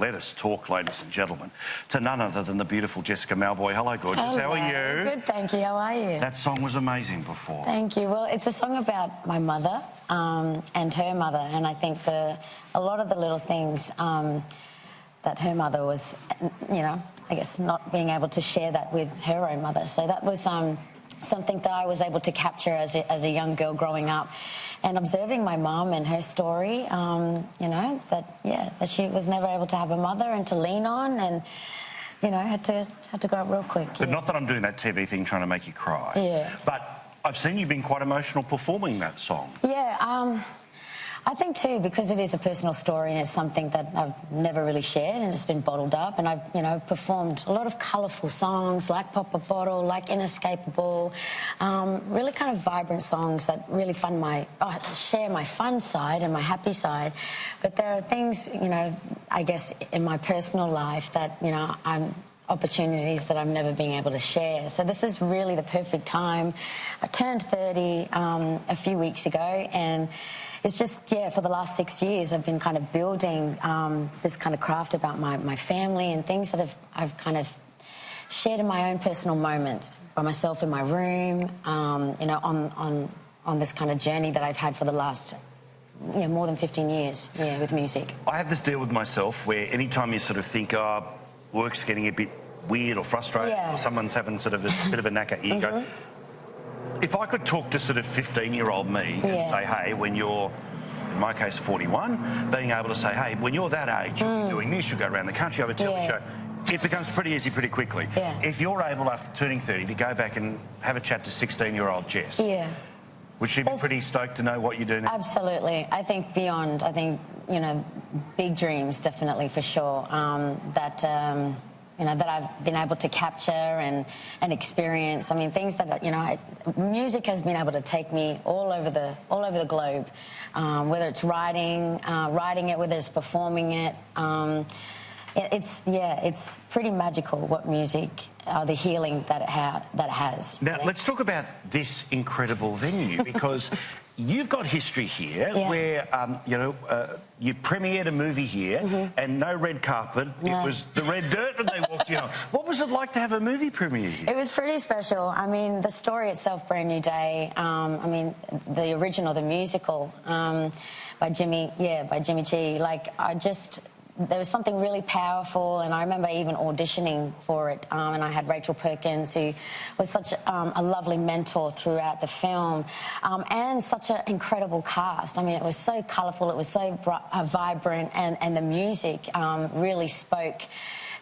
let us talk, ladies and gentlemen, to none other than the beautiful Jessica Mauboy. Hello, gorgeous. Hello. How are you? Good, thank you. How are you? That song was amazing before. Thank you. Well, it's a song about my mother and her mother, and I think a lot of the little things that her mother was, you know, I guess not being able to share that with her own mother. So that was something that I was able to capture as a young girl growing up, and observing my mum and her story. You know, that she was never able to have a mother and to lean on, and you know, had to grow up real quick. But not that I'm doing that TV thing trying to make you cry. Yeah. But I've seen you being quite emotional performing that song. Yeah. I think too, because it is a personal story and it's something that I've never really shared and it's been bottled up, and I've, you know, performed a lot of colourful songs like Pop a Bottle, like Inescapable, really kind of vibrant songs that really share my fun side and my happy side. But there are things, you know, I guess in my personal life that, you know, opportunities that I'm never being able to share. So this is really the perfect time. I turned 30 a few weeks ago, and it's just, yeah, for the last 6 years I've been kind of building this kind of craft about my family and things that I've kind of shared in my own personal moments by myself in my room, you know, on this kind of journey that I've had for the last, you know, more than 15 years, yeah, with music. I have this deal with myself where anytime you sort of think, oh, work's getting a bit weird or frustrating, or someone's having sort of a bit of a knack at you, go, if I could talk to sort of 15-year-old me and say, hey, when you're, in my case, 41, being able to say, hey, when you're that age, you'll be doing this, you'll go around the country, have a TV show, it becomes pretty easy pretty quickly. If you're able, after turning 30, to go back and have a chat to 16-year-old Jess, would she be pretty stoked to know what you do now? Absolutely. I think beyond, you know, big dreams, definitely, for sure, you know, that I've been able to capture and experience. I mean, things that, you know, music has been able to take me all over the globe, whether it's writing it, whether it's performing it. It's pretty magical what music, the healing that it has. Now, let's talk about this incredible venue, because you've got history here where, you know, you premiered a movie here and no red carpet. No. It was the red dirt that they walked in on. What was it like to have a movie premiere here? It was pretty special. I mean, the story itself, Brand New Day, I mean, the original, the musical, by Jimmy G, like, there was something really powerful, and I remember even auditioning for it, and I had Rachel Perkins, who was such a lovely mentor throughout the film, and such an incredible cast. I mean, it was so colourful, it was so vibrant, and the music really spoke,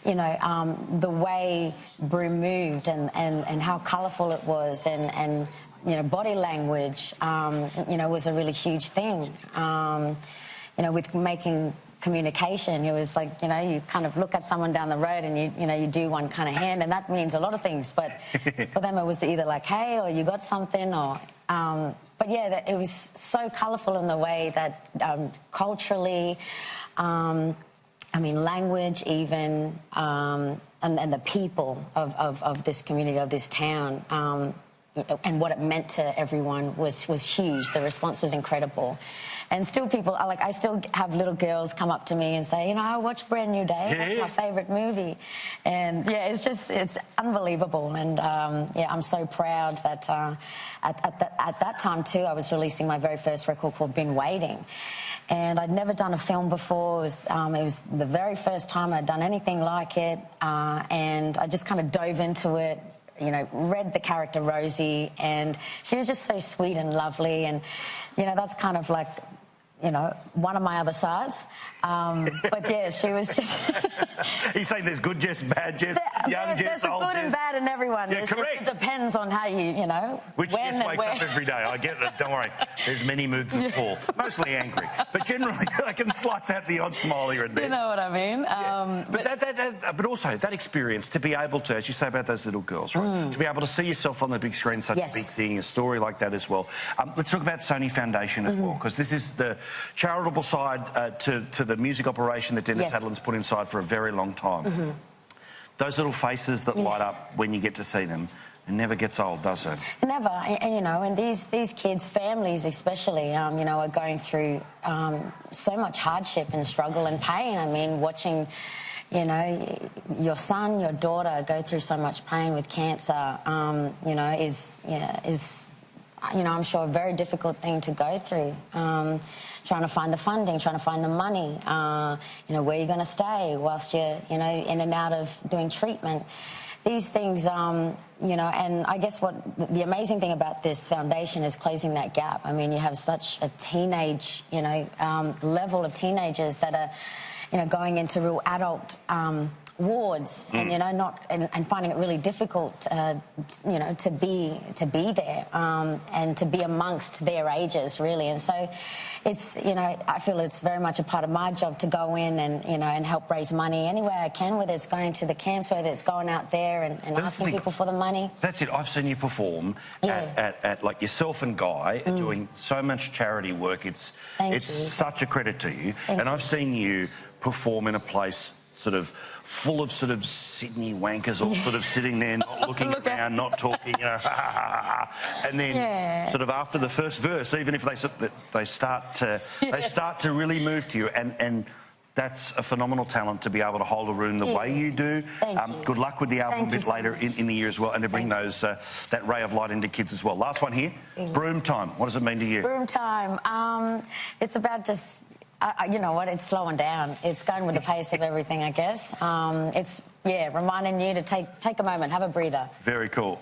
you know, the way Broome moved and how colourful it was, and you know, body language, you know, was a really huge thing. You know, with making communication, it was like, you know, you kind of look at someone down the road and you know, you do one kind of hand, and that means a lot of things, but for them it was either like, hey, or you got something, or but yeah, it was so colourful in the way that culturally, I mean, language even, and the people of this community, of this town, and what it meant to everyone was huge. The response was incredible. And still people, I still have little girls come up to me and say, you know, I watched Brand New Day, that's my favourite movie. And yeah, it's unbelievable. And yeah, I'm so proud that at that time too, I was releasing my very first record called Been Waiting. And I'd never done a film before. It was the very first time I'd done anything like it. And I just kind of dove into it, you know, read the character Rosie, and she was just so sweet and lovely, and, you know, that's kind of like, you know, one of my other sides. But yeah, she was just... He's saying there's good Jess, bad Jess, young Jess, old Jess. There's good and bad in everyone. Yeah, correct. It depends on how you know... Which Jess wakes up every day. I get it, don't worry. There's many moods of Paul. Mostly angry. But generally, I can slice out the odd smile here and there. You know what I mean? Yeah. But also, that experience, to be able to, as you say about those little girls, right, to be able to see yourself on the big screen, such a big thing, a story like that as well. Let's talk about Sony Foundation as well, because this is the charitable side to the music operation that Dennis Hadlin's put inside for a very long time. Those little faces that light up when you get to see them, It never gets old, does it? Never, and you know, and these kids' families especially, you know, are going through so much hardship and struggle and pain. I mean, watching, you know, your son, your daughter go through so much pain with cancer, you know, is, you know, I'm sure a very difficult thing to go through. Trying to find the funding, trying to find the money, you know, where you're going to stay whilst you're, you know, in and out of doing treatment. These things, you know, and I guess what the amazing thing about this foundation is closing that gap. I mean, you have such a teenage, you know, level of teenagers that are, you know, going into real adult wards and, you know, not and finding it really difficult, you know, to be there and to be amongst their ages, really. And so it's, you know, I feel it's very much a part of my job to go in and, you know, and help raise money any way I can, whether it's going to the camps, whether it's going out there and asking people for the money. That's it. I've seen you perform at like yourself and Guy doing so much charity work. It's such a credit to you. And I've seen you perform in a place sort of full of sort of Sydney wankers, all sort of sitting there, not looking around, not talking, you know, and then sort of after the first verse, even if they start to really move to you, and that's a phenomenal talent to be able to hold a room the way you do. Good luck with the album a bit later in the year as well, and to bring those that ray of light into kids as well. Last one here, Broom Time. What does it mean to you? Broom Time. It's about just. You know what? It's slowing down. It's going with the pace of everything, I guess. It's reminding you to take a moment, have a breather. Very cool.